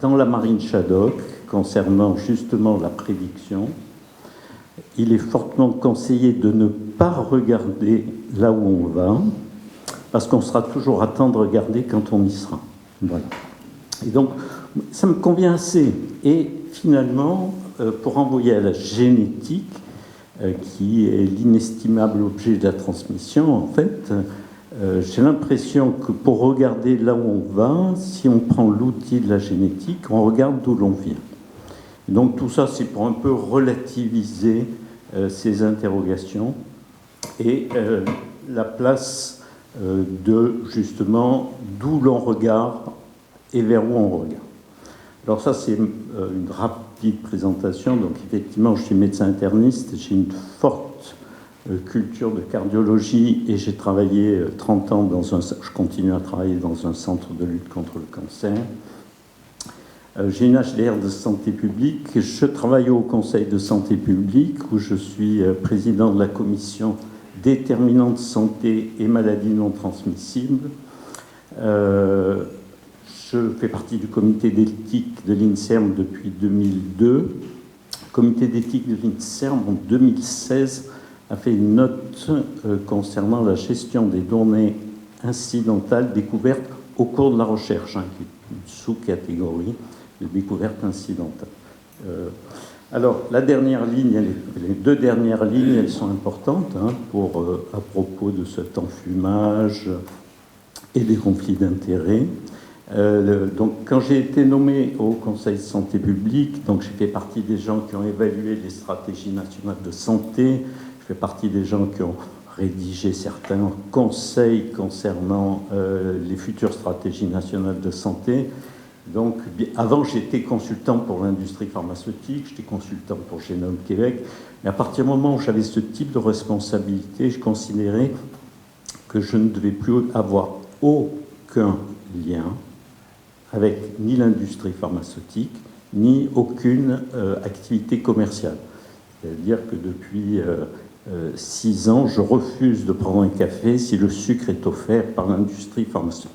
dans la marine Shaddock, concernant justement la prédiction, il est fortement conseillé de ne pas regarder là où on va, parce qu'on sera toujours à temps de regarder quand on y sera. Voilà. Et donc, ça me convient assez. Et finalement, pour envoyer à la génétique, qui est l'inestimable objet de la transmission, en fait, j'ai l'impression que pour regarder là où on va, si on prend l'outil de la génétique, on regarde d'où l'on vient. Et donc tout ça, c'est pour un peu relativiser ces interrogations et la place de, justement, d'où l'on regarde et vers où on regarde. Alors ça, c'est une rapide présentation. Donc effectivement, je suis médecin interniste, j'ai une forte culture de cardiologie et j'ai travaillé 30 ans je continue à travailler dans un centre de lutte contre le cancer. J'ai une HDR de santé publique. Je travaille au Conseil de santé publique où je suis président de la commission déterminants de santé et maladies non transmissibles. Je fais partie du comité d'éthique de l'INSERM depuis 2002. Le comité d'éthique de l'INSERM, en 2016, a fait une note concernant la gestion des données incidentales découvertes au cours de la recherche, qui est une sous-catégorie de découvertes incidentales. Alors, la dernière ligne, les deux dernières lignes, elles sont importantes à propos de cet enfumage et des conflits d'intérêts. Donc, quand j'ai été nommé au Conseil de santé publique, donc j'ai fait partie des gens qui ont évalué les stratégies nationales de santé, je fais partie des gens qui ont rédigé certains conseils concernant les futures stratégies nationales de santé. Donc, avant, j'étais consultant pour l'industrie pharmaceutique, j'étais consultant pour Génome Québec, mais à partir du moment où j'avais ce type de responsabilité, je considérais que je ne devais plus avoir aucun lien avec ni l'industrie pharmaceutique, ni aucune activité commerciale. C'est-à-dire que depuis 6 ans, je refuse de prendre un café si le sucre est offert par l'industrie pharmaceutique.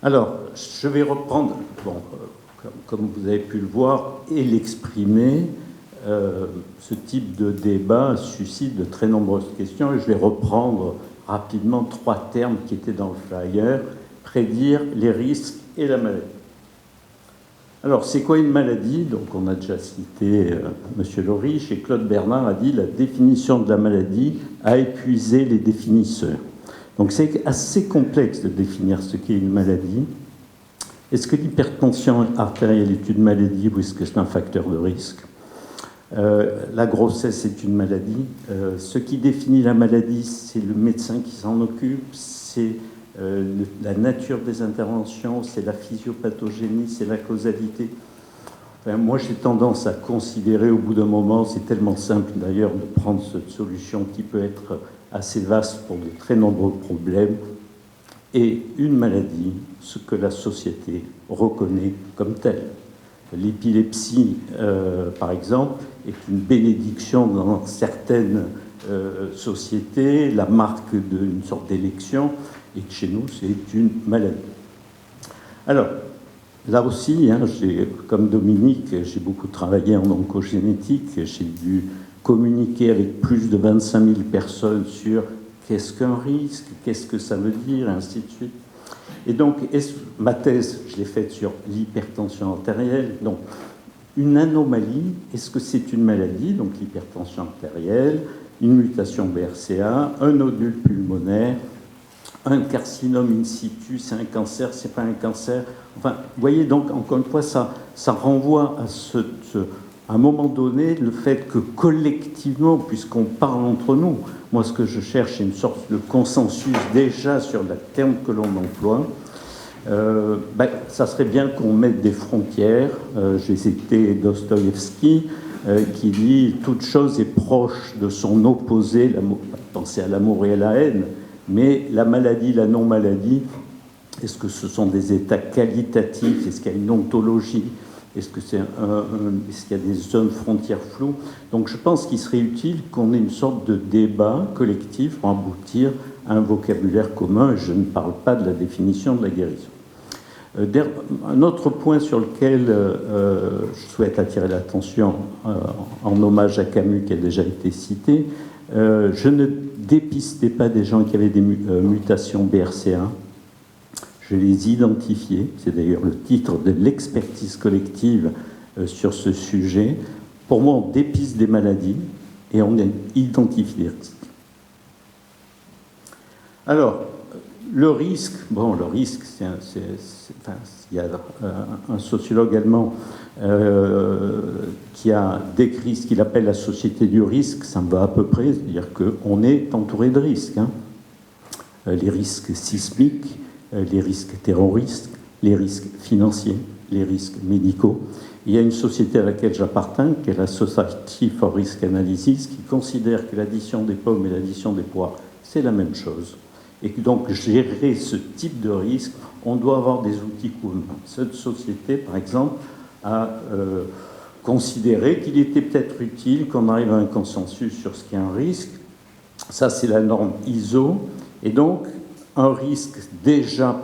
Alors, je vais reprendre, comme vous avez pu le voir et l'exprimer, ce type de débat suscite de très nombreuses questions et je vais reprendre rapidement 3 termes qui étaient dans le flyer: prédire, les risques et la maladie. Alors, c'est quoi une maladie? Donc, on a déjà cité M. Loriche et Claude Bernard a dit la définition de la maladie a épuisé les définisseurs. Donc, c'est assez complexe de définir ce qu'est une maladie. Est-ce que l'hypertension artérielle est une maladie ou est-ce que c'est un facteur de risque? La grossesse est une maladie. Ce qui définit la maladie, c'est le médecin qui s'en occupe, c'est la nature des interventions, c'est la physiopathogénie, c'est la causalité. Enfin, moi, j'ai tendance à considérer au bout d'un moment, c'est tellement simple d'ailleurs de prendre cette solution qui peut être assez vaste pour de très nombreux problèmes, et une maladie, ce que la société reconnaît comme telle. L'épilepsie, par exemple, est une bénédiction dans certaines sociétés, la marque d'une sorte d'élection, et que chez nous, c'est une maladie. Alors, là aussi, comme Dominique, j'ai beaucoup travaillé en oncogénétique, j'ai dû communiquer avec plus de 25 000 personnes sur qu'est-ce qu'un risque, qu'est-ce que ça veut dire, et ainsi de suite. Et donc, ma thèse, je l'ai faite sur l'hypertension artérielle. Donc, une anomalie, est-ce que c'est une maladie, donc l'hypertension artérielle, une mutation BRCA, un nodule pulmonaire, un carcinome in situ, c'est un cancer, c'est pas un cancer. Enfin, vous voyez, donc, encore une fois, ça renvoie à un moment donné, le fait que collectivement, puisqu'on parle entre nous, moi, ce que je cherche, c'est une sorte de consensus déjà sur le terme que l'on emploie. Ça serait bien qu'on mette des frontières. J'ai cité Dostoïevski, qui dit « Toute chose est proche de son opposé », pensez à l'amour et à la haine, mais la maladie, la non-maladie, est-ce que ce sont des états qualitatifs? Est-ce qu'il y a une ontologie? Est-ce qu'il y a des zones frontières floues? Donc je pense qu'il serait utile qu'on ait une sorte de débat collectif pour aboutir à un vocabulaire commun. Je ne parle pas de la définition de la guérison. Un autre point sur lequel je souhaite attirer l'attention, en hommage à Camus qui a déjà été cité, je ne dépistais pas des gens qui avaient des mutations BRCA. Je les identifiais, c'est d'ailleurs le titre de l'expertise collective sur ce sujet. Pour moi, on dépiste des maladies et on identifie des risques. Alors, le risque, il y a un sociologue allemand qui a décrit ce qu'il appelle la société du risque, ça me va à peu près, c'est-à-dire qu'on est entouré de risques. Les risques sismiques, les risques terroristes, les risques financiers, les risques médicaux. Il y a une société à laquelle j'appartiens, qui est la Society for Risk Analysis, qui considère que l'addition des pommes et l'addition des poires, c'est la même chose. Et que donc, gérer ce type de risque, on doit avoir des outils communs. Cette société, par exemple, a considéré qu'il était peut-être utile qu'on arrive à un consensus sur ce qui est un risque. Ça, c'est la norme ISO. Et donc, un risque, déjà,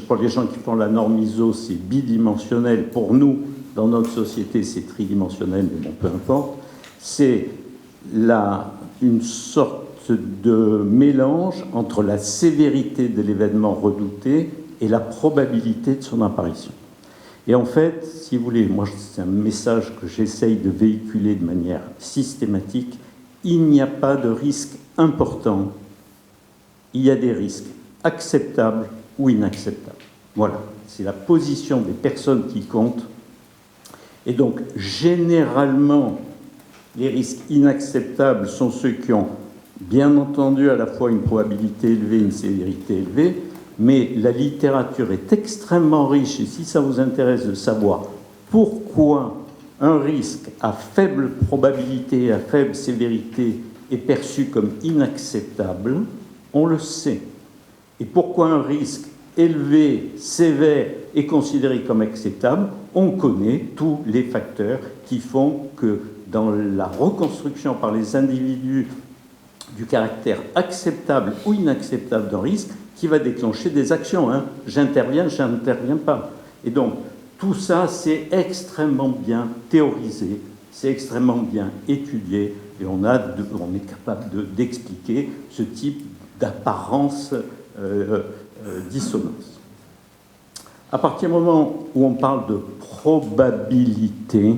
pour les gens qui font la norme ISO, c'est bidimensionnel. Pour nous, dans notre société, c'est tridimensionnel, mais bon, peu importe. C'est une sorte de mélange entre la sévérité de l'événement redouté et la probabilité de son apparition. Et en fait, si vous voulez, moi, c'est un message que j'essaye de véhiculer de manière systématique, il n'y a pas de risque important, il y a des risques acceptables ou inacceptables. Voilà, c'est la position des personnes qui comptent. Et donc, généralement, les risques inacceptables sont ceux qui ont, bien entendu, à la fois une probabilité élevée et une sévérité élevée, mais la littérature est extrêmement riche, et si ça vous intéresse de savoir pourquoi un risque à faible probabilité, à faible sévérité est perçu comme inacceptable, on le sait. Et pourquoi un risque élevé, sévère est considéré comme acceptable, on connaît tous les facteurs qui font que dans la reconstruction par les individus du caractère acceptable ou inacceptable d'un risque, qui va déclencher des actions. J'interviens pas. Et donc, tout ça, c'est extrêmement bien théorisé, c'est extrêmement bien étudié, et on est capable d'expliquer ce type d'apparence dissonance. À partir du moment où on parle de probabilité,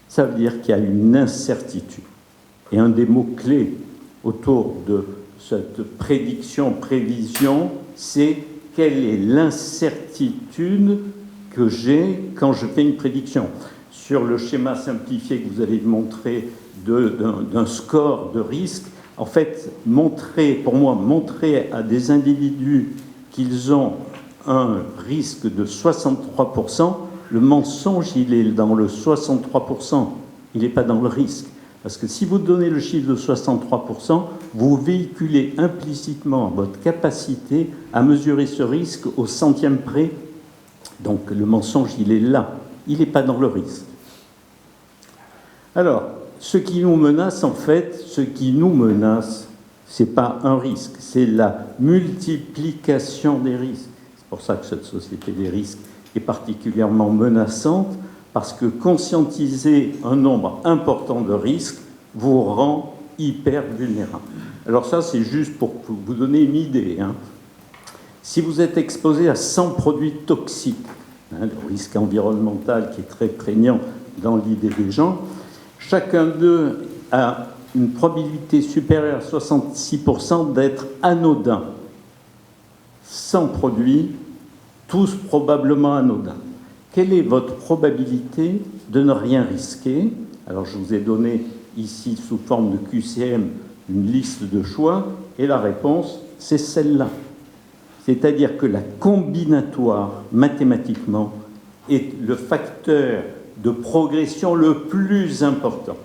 ça veut dire qu'il y a une incertitude. Et un des mots-clés autour de cette prévision, c'est quelle est l'incertitude que j'ai quand je fais une prédiction. Sur le schéma simplifié que vous avez montré d'un score de risque, en fait, pour moi, montrer à des individus qu'ils ont un risque de 63%, le mensonge, il est dans le 63%, il n'est pas dans le risque. Parce que si vous donnez le chiffre de 63%, vous véhiculez implicitement votre capacité à mesurer ce risque au centième près. Donc le mensonge, il est là, il n'est pas dans le risque. Alors, ce qui nous menace, en fait, ce n'est pas un risque, c'est la multiplication des risques. C'est pour ça que cette société des risques est particulièrement menaçante, parce que conscientiser un nombre important de risques vous rend hyper vulnérable. Alors ça, c'est juste pour vous donner une idée. Si vous êtes exposé à 100 produits toxiques, le risque environnemental qui est très prégnant dans l'idée des gens, chacun d'eux a une probabilité supérieure à 66% d'être anodin. 100 produits, tous probablement anodins. Quelle est votre probabilité de ne rien risquer? Alors, je vous ai donné ici, sous forme de QCM, une liste de choix, et la réponse, c'est celle-là. C'est-à-dire que la combinatoire, mathématiquement, est le facteur de progression le plus important.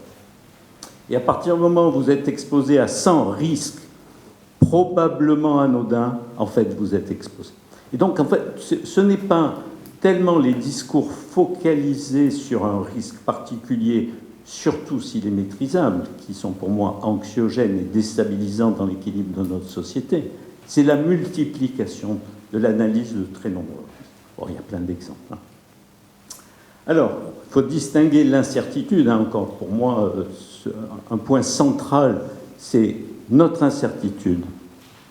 Et à partir du moment où vous êtes exposé à 100 risques probablement anodins, en fait, vous êtes exposé. Et donc, en fait, ce n'est pas tellement les discours focalisés sur un risque particulier, surtout s'il est maîtrisable, qui sont pour moi anxiogènes et déstabilisants dans l'équilibre de notre société, c'est la multiplication de l'analyse de très nombreux risques. Bon, il y a plein d'exemples. Hein. Alors, il faut distinguer l'incertitude. Hein, encore pour moi, un point central, c'est notre incertitude,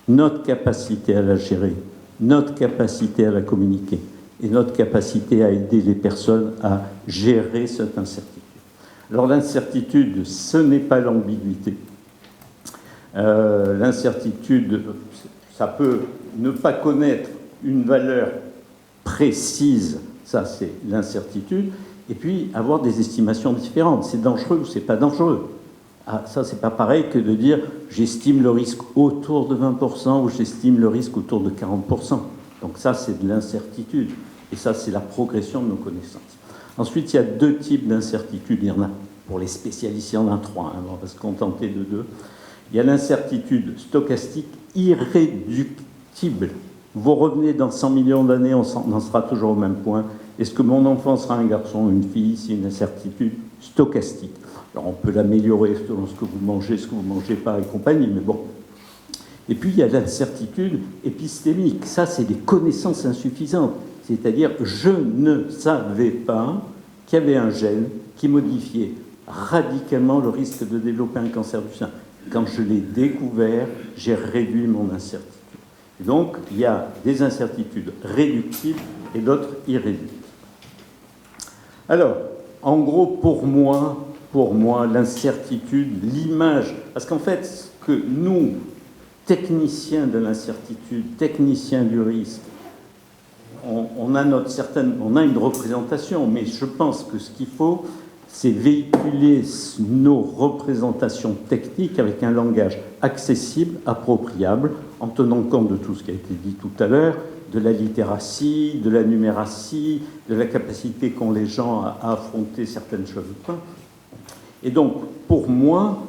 notre capacité à la gérer, notre capacité à la communiquer et notre capacité à aider les personnes à gérer cette incertitude. Alors l'incertitude, ce n'est pas l'ambiguïté. L'incertitude, ça peut ne pas connaître une valeur précise, ça c'est l'incertitude, et puis avoir des estimations différentes. C'est dangereux ou c'est pas dangereux. Ah, ça, c'est pas pareil que de dire j'estime le risque autour de 20% ou j'estime le risque autour de 40%. Donc ça, c'est de l'incertitude. Et ça, c'est la progression de nos connaissances. Ensuite, il y a deux types d'incertitude. Il y en a, pour les spécialistes, il y en a trois. Hein, on va se contenter de deux. Il y a l'incertitude stochastique irréductible. Vous revenez dans 100 millions d'années, on en sera toujours au même point. Est-ce que mon enfant sera un garçon ou une fille? C'est une incertitude stochastique. Alors on peut l'améliorer selon ce que vous mangez pas et compagnie, mais bon. Et puis il y a l'incertitude épistémique. Ça, c'est des connaissances insuffisantes. C'est-à-dire, je ne savais pas qu'il y avait un gène qui modifiait radicalement le risque de développer un cancer du sein. Quand je l'ai découvert, j'ai réduit mon incertitude. Et donc, il y a des incertitudes réductibles et d'autres irréductibles. Alors, en gros, pour moi, l'incertitude, l'image, parce qu'en fait, ce que nous, techniciens de l'incertitude, techniciens du risque, on a une représentation, mais je pense que ce qu'il faut, c'est véhiculer nos représentations techniques avec un langage accessible, appropriable, en tenant compte de tout ce qui a été dit tout à l'heure, de la littératie, de la numératie, de la capacité qu'ont les gens à affronter certaines choses. Et donc, pour moi,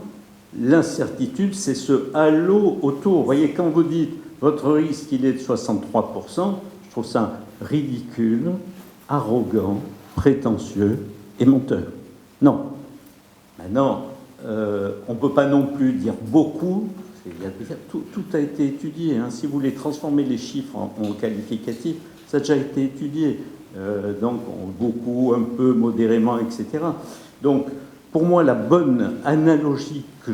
l'incertitude, c'est ce halo autour. Vous voyez, quand vous dites votre risque, il est de 63%, je trouve ça ridicule, arrogant, prétentieux et menteur. Non. Maintenant, on ne peut pas non plus dire beaucoup. Tout a été étudié. Hein. Si vous voulez transformer les chiffres en qualificatifs, ça a déjà été étudié. Donc, beaucoup, un peu, modérément, etc. Donc, pour moi, la bonne analogie que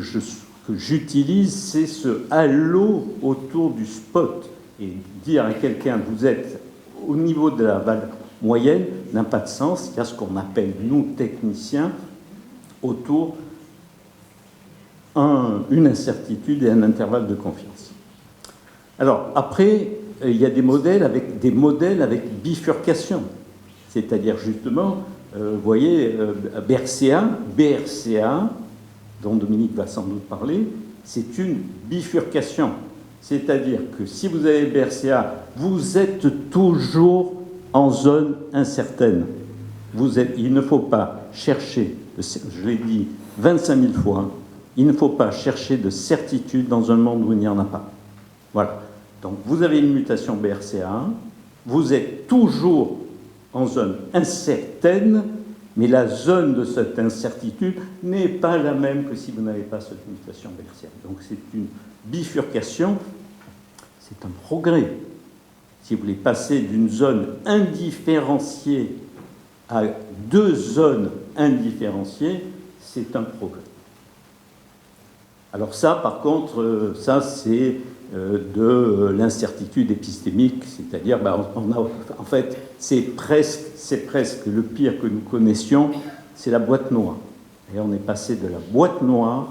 j'utilise, c'est ce halo autour du spot. Et dire à quelqu'un, vous êtes au niveau de la valeur moyenne, n'a pas de sens. Il y a ce qu'on appelle, nous, techniciens, autour une incertitude et un intervalle de confiance. Alors, après, il y a des modèles avec bifurcation. C'est-à-dire, justement, vous voyez, BRCA, dont Dominique va sans doute parler, c'est une bifurcation. C'est-à-dire que si vous avez BRCA, vous êtes toujours en zone incertaine. Il ne faut pas chercher, je l'ai dit 25 000 fois, il ne faut pas chercher de certitude dans un monde où il n'y en a pas. Voilà. Donc vous avez une mutation BRCA1, vous êtes toujours en zone incertaine, mais la zone de cette incertitude n'est pas la même que si vous n'avez pas cette mutation BRCA1. Donc c'est une bifurcation, c'est un progrès. Si vous voulez passer d'une zone indifférenciée à deux zones indifférenciées, c'est un progrès. Alors ça, par contre, ça c'est de l'incertitude épistémique, c'est-à-dire, en fait, c'est presque le pire que nous connaissions, c'est la boîte noire. Et on est passé de la boîte noire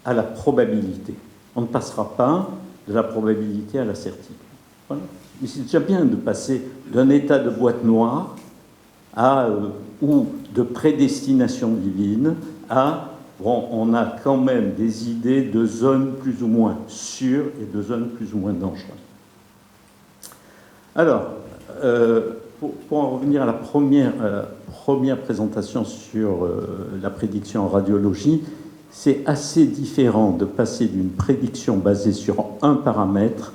à la probabilité. On ne passera pas de la probabilité à la certitude. Voilà. Mais c'est déjà bien de passer d'un état de boîte noire ou de prédestination divine à on a quand même des idées de zones plus ou moins sûres et de zones plus ou moins dangereuses. Alors, pour en revenir à la première présentation sur la prédiction en radiologie, c'est assez différent de passer d'une prédiction basée sur un paramètre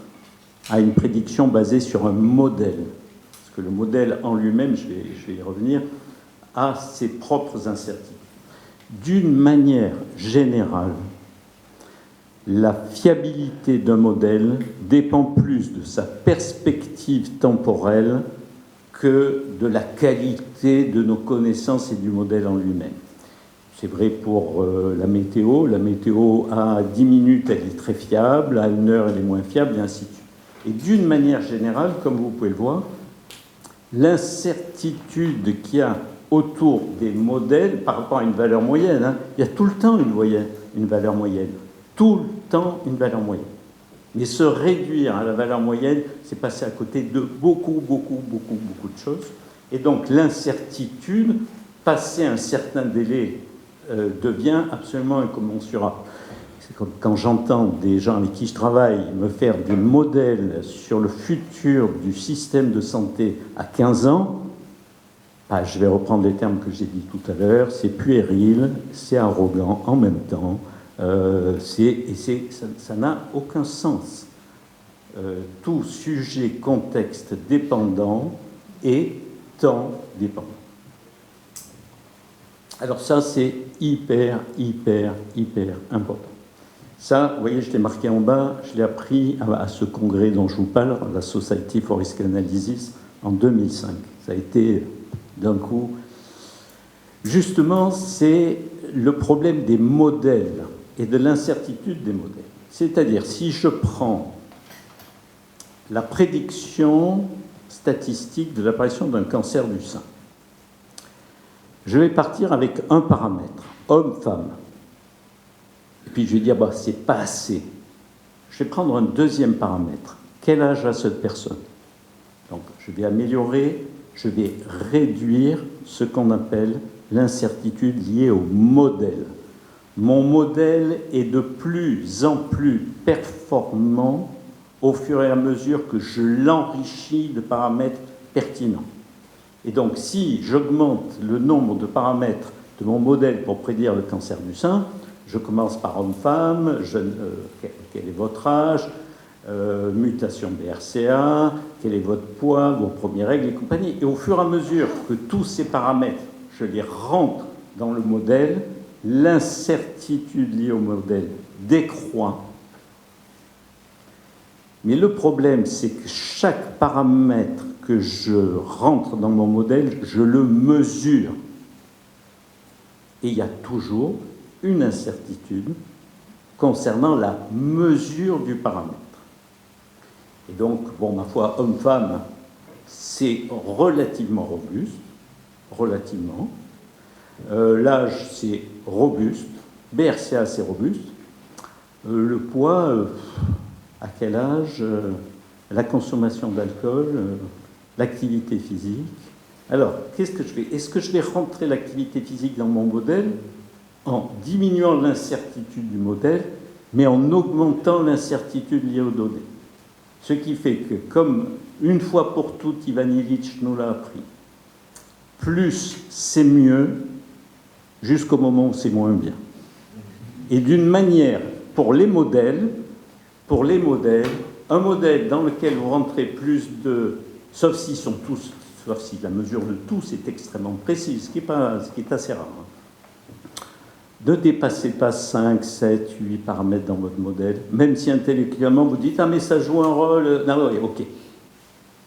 à une prédiction basée sur un modèle. Parce que le modèle en lui-même, je vais y revenir, a ses propres incertitudes. D'une manière générale, la fiabilité d'un modèle dépend plus de sa perspective temporelle que de la qualité de nos connaissances et du modèle en lui-même. C'est vrai pour la météo. La météo, à 10 minutes, elle est très fiable, à 1 heure, elle est moins fiable, et ainsi de suite. Et d'une manière générale, comme vous pouvez le voir, l'incertitude qu'il y a autour des modèles par rapport à une valeur moyenne, il y a tout le temps une valeur moyenne. Tout le temps une valeur moyenne. Mais se réduire à la valeur moyenne, c'est passer à côté de beaucoup de choses. Et donc l'incertitude, passé un certain délai, devient absolument incommensurable. C'est comme quand j'entends des gens avec qui je travaille me faire des modèles sur le futur du système de santé à 15 ans, je vais reprendre les termes que j'ai dit tout à l'heure, c'est puéril, c'est arrogant en même temps, ça n'a aucun sens. Tout sujet, contexte dépendant est temps dépendant. Alors ça, c'est hyper important. Ça, vous voyez, je l'ai marqué en bas, je l'ai appris à ce congrès dont je vous parle, la Society for Risk Analysis, en 2005. Ça a été, d'un coup... Justement, c'est le problème des modèles et de l'incertitude des modèles. C'est-à-dire, si je prends la prédiction statistique de l'apparition d'un cancer du sein, je vais partir avec un paramètre, homme-femme. Et puis je vais dire, c'est pas assez. Je vais prendre un deuxième paramètre. Quel âge a cette personne? Donc je vais améliorer, je vais réduire ce qu'on appelle l'incertitude liée au modèle. Mon modèle est de plus en plus performant au fur et à mesure que je l'enrichis de paramètres pertinents. Et donc, si j'augmente le nombre de paramètres de mon modèle pour prédire le cancer du sein, je commence par homme-femme, quel est votre âge, mutation BRCA, quel est votre poids, vos premières règles et compagnie. Et au fur et à mesure que tous ces paramètres, je les rentre dans le modèle, l'incertitude liée au modèle décroît. Mais le problème, c'est que chaque paramètre que je rentre dans mon modèle, je le mesure. Et il y a toujours une incertitude concernant la mesure du paramètre. Et donc, ma foi, homme-femme, c'est relativement robuste, relativement. L'âge, c'est robuste. BRCA, c'est robuste. Le poids, à quel âge, la consommation d'alcool, l'activité physique. Alors, qu'est-ce que je fais? Est-ce que je vais rentrer l'activité physique dans mon modèle en diminuant l'incertitude du modèle, mais en augmentant l'incertitude liée aux données? Ce qui fait que, comme une fois pour toutes, Ivan Illich nous l'a appris, plus c'est mieux, jusqu'au moment où c'est moins bien. Et d'une manière, pour les modèles, un modèle dans lequel vous rentrez plus de... Sauf si la mesure de tous est extrêmement précise, ce qui est assez rare. Ne dépassez pas 5, 7, 8 paramètres dans votre modèle, même si intellectuellement vous dites « Ah, mais ça joue un rôle... » Non, oui, ok.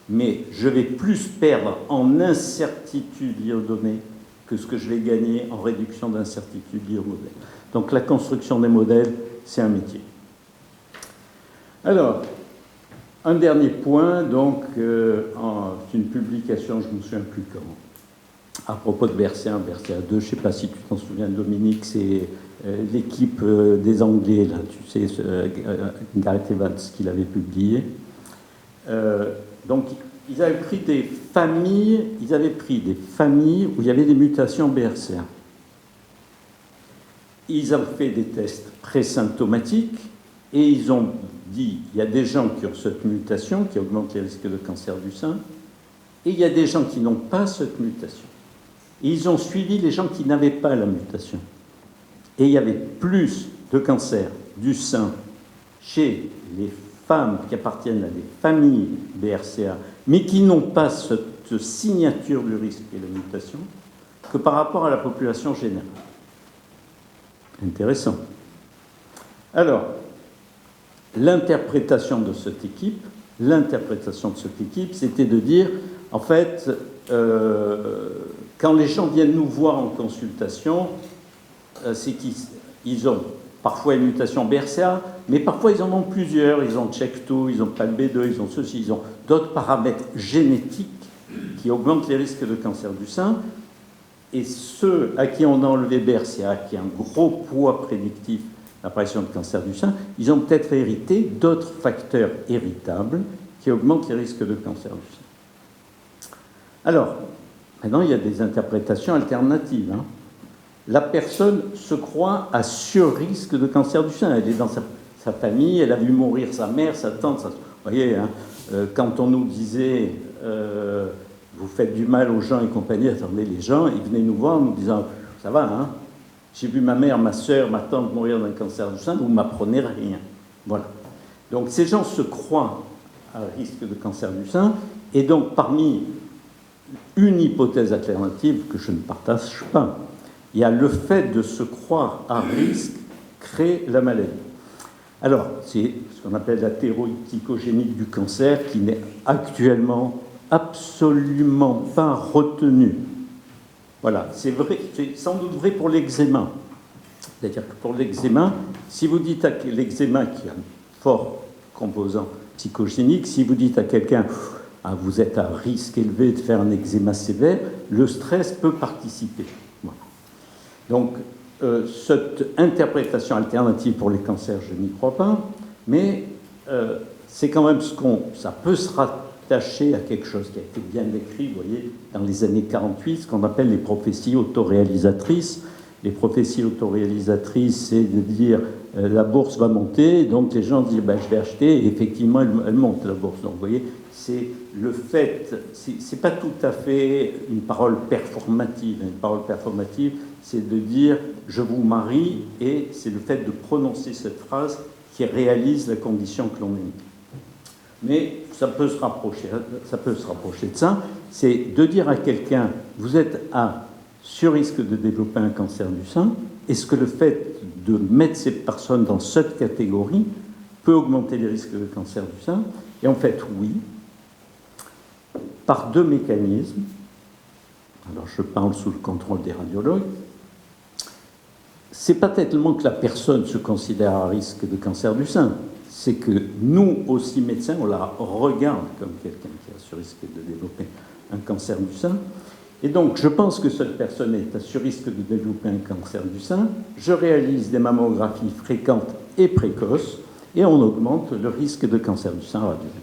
Mais je vais plus perdre en incertitude liée aux données que ce que je vais gagner en réduction d'incertitude liée au modèle. Donc la construction des modèles, c'est un métier. Alors, un dernier point, donc, c'est une publication, je ne me souviens plus comment, à propos de BRCA, BRCA2, je ne sais pas si tu t'en souviens, Dominique, c'est l'équipe des Anglais, là, tu sais, Gareth Evans, qui l'avait publié. Donc, ils avaient pris des familles où il y avait des mutations BRCA. Ils ont fait des tests présymptomatiques et ils ont dit il y a des gens qui ont cette mutation qui augmente les risques de cancer du sein et il y a des gens qui n'ont pas cette mutation. Et ils ont suivi les gens qui n'avaient pas la mutation. Et il y avait plus de cancer du sein chez les femmes qui appartiennent à des familles BRCA, mais qui n'ont pas cette signature du risque et la mutation, que par rapport à la population générale. Intéressant. Alors, l'interprétation de cette équipe, c'était de dire, En fait, quand les gens viennent nous voir en consultation, c'est qu'ils ont parfois une mutation BRCA, mais parfois ils en ont plusieurs. Ils ont CHEK2, ils ont PALB2, ils ont ceci, ils ont d'autres paramètres génétiques qui augmentent les risques de cancer du sein. Et ceux à qui on a enlevé BRCA, qui a un gros poids prédictif d'apparition de cancer du sein, ils ont peut-être hérité d'autres facteurs héritables qui augmentent les risques de cancer du sein. Alors, maintenant, il y a des interprétations alternatives. La personne se croit à sur-risque de cancer du sein. Elle est dans sa famille, elle a vu mourir sa mère, sa tante. Vous voyez, quand on nous disait vous faites du mal aux gens et compagnie, attendez, les gens, ils venaient nous voir en nous disant ça va, j'ai vu ma mère, ma soeur, ma tante mourir d'un cancer du sein, vous ne m'apprenez rien. Voilà. Donc ces gens se croient à risque de cancer du sein, et donc parmi une hypothèse alternative que je ne partage pas, il y a le fait de se croire à risque crée la maladie. Alors, c'est ce qu'on appelle la théorie psychogénique du cancer qui n'est actuellement absolument pas retenue. Voilà, c'est vrai, c'est sans doute vrai pour l'eczéma. C'est-à-dire que pour l'eczéma, si vous dites à l'eczéma qui a un fort composant psychogénique, si vous dites à quelqu'un vous êtes à risque élevé de faire un eczéma sévère, le stress peut participer. Voilà. Donc, cette interprétation alternative pour les cancers, je n'y crois pas, mais c'est quand même ça peut se rattacher à quelque chose qui a été bien décrit, vous voyez, dans les années 48, ce qu'on appelle les prophéties autoréalisatrices. Les prophéties autoréalisatrices, c'est de dire la bourse va monter, donc les gens disent je vais acheter, et effectivement elle monte la bourse. Donc vous voyez, c'est le fait, c'est pas tout à fait une parole performative. Une parole performative, c'est de dire je vous marie, et c'est le fait de prononcer cette phrase qui réalise la condition que l'on a mis. Mais ça peut se rapprocher de ça. C'est de dire à quelqu'un vous êtes à sur risque de développer un cancer du sein. Est-ce que le fait de mettre ces personnes dans cette catégorie peut augmenter les risques de cancer du sein? Et en fait, oui, par deux mécanismes. Alors, je parle sous le contrôle des radiologues. C'est pas tellement que la personne se considère à risque de cancer du sein, c'est que nous, aussi médecins, on la regarde comme quelqu'un qui a sur risque de développer un cancer du sein. Et donc, je pense que cette personne est à sur risque de développer un cancer du sein. Je réalise des mammographies fréquentes et précoces, et on augmente le risque de cancer du sein radiologique.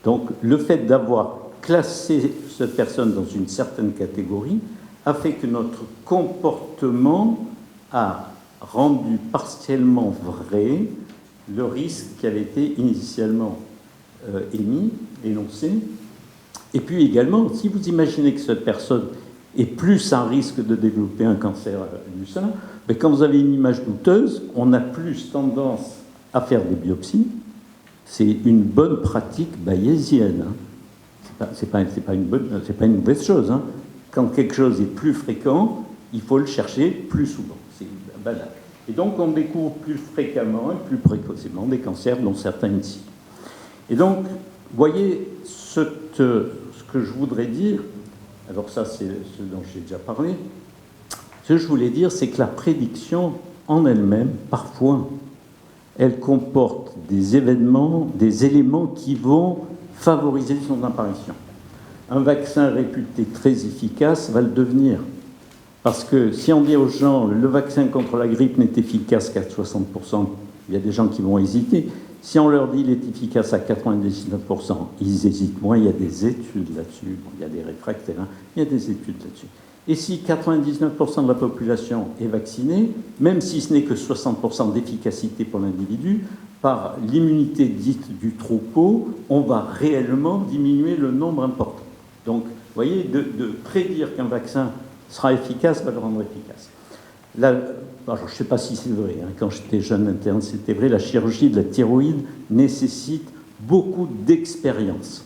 Donc, le fait d'avoir classé cette personne dans une certaine catégorie a fait que notre comportement a rendu partiellement vrai le risque qui avait été initialement énoncé. Et puis également, si vous imaginez que cette personne est plus à risque de développer un cancer du sein, mais quand vous avez une image douteuse, on a plus tendance à faire des biopsies. C'est une bonne pratique bayésienne. C'est pas une mauvaise chose. Quand quelque chose est plus fréquent, il faut le chercher plus souvent. C'est banal. Et donc on découvre plus fréquemment et plus précocement des cancers, dont certains ici. Et donc, vous voyez, ce que je voudrais dire, alors ça c'est ce dont j'ai déjà parlé, ce que je voulais dire, c'est que la prédiction en elle-même, parfois, elle comporte des événements, des éléments qui vont favoriser son apparition. Un vaccin réputé très efficace va le devenir. Parce que si on dit aux gens le vaccin contre la grippe n'est efficace qu'à 60%, il y a des gens qui vont hésiter. Si on leur dit qu'il est efficace à 99%, ils hésitent moins. Il y a des études là-dessus. Bon, il y a des réfractaires, il y a des études là-dessus. Et si 99% de la population est vaccinée, même si ce n'est que 60% d'efficacité pour l'individu, par l'immunité dite du troupeau, on va réellement diminuer le nombre important. Donc, vous voyez, de prédire qu'un vaccin sera efficace va le rendre efficace. Là, alors, je ne sais pas si c'est vrai, quand j'étais jeune interne, c'était vrai, la chirurgie de la thyroïde nécessite beaucoup d'expérience.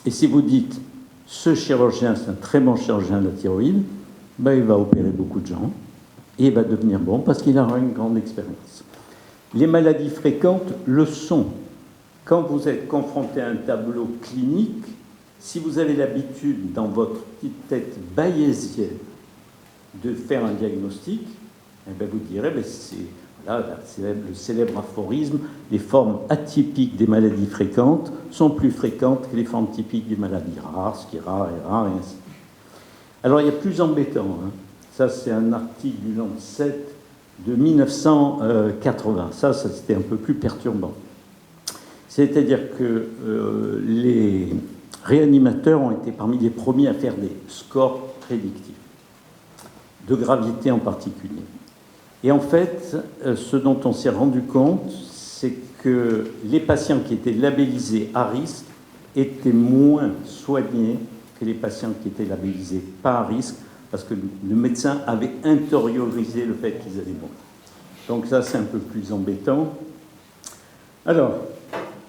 Et si vous dites, ce chirurgien, c'est un très bon chirurgien de la thyroïde, il va opérer beaucoup de gens, et il va devenir bon parce qu'il aura une grande expérience. Les maladies fréquentes le sont. Quand vous êtes confronté à un tableau clinique, Si vous avez l'habitude, dans votre petite tête bayésienne, de faire un diagnostic, eh bien vous direz, c'est voilà, le célèbre aphorisme, les formes atypiques des maladies fréquentes sont plus fréquentes que les formes typiques des maladies rares, ce qui est rare est rare, et ainsi de suite. Alors il y a plus embêtant, hein. Ça c'est un article du Lancet de 1980, ça c'était un peu plus perturbant. C'est-à-dire que les réanimateurs ont été parmi les premiers à faire des scores prédictifs, de gravité en particulier. Et en fait, ce dont on s'est rendu compte, c'est que les patients qui étaient labellisés à risque étaient moins soignés que les patients qui étaient labellisés pas à risque, parce que le médecin avait intériorisé le fait qu'ils allaient mourir. Donc ça, c'est un peu plus embêtant. Alors,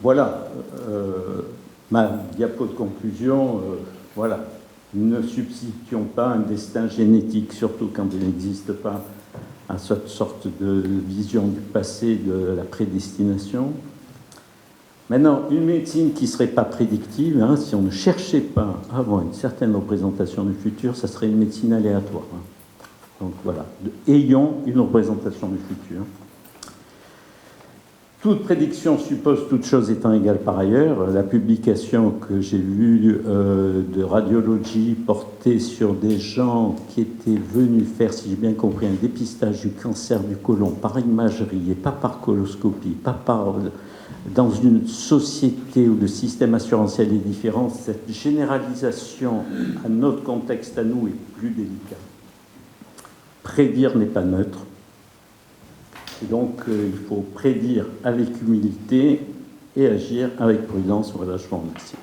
voilà, ma diapo de conclusion, voilà. Ne substituons pas un destin génétique, surtout quand il n'existe pas, à cette sorte de vision du passé, de la prédestination. Maintenant, une médecine qui ne serait pas prédictive, hein, si on ne cherchait pas à avoir une certaine représentation du futur, ça serait une médecine aléatoire. Hein. Donc voilà, ayons une représentation du futur. Toute prédiction suppose toute chose étant égale par ailleurs. La publication que j'ai vue de radiologie portée sur des gens qui étaient venus faire, si j'ai bien compris, un dépistage du cancer du côlon par imagerie et pas par coloscopie, pas par, dans une société où le système assurantiel est différent, cette généralisation à notre contexte à nous est plus délicate. Prédire n'est pas neutre. Et donc, il faut prédire avec humilité et agir avec prudence. Voilà, je vous remercie.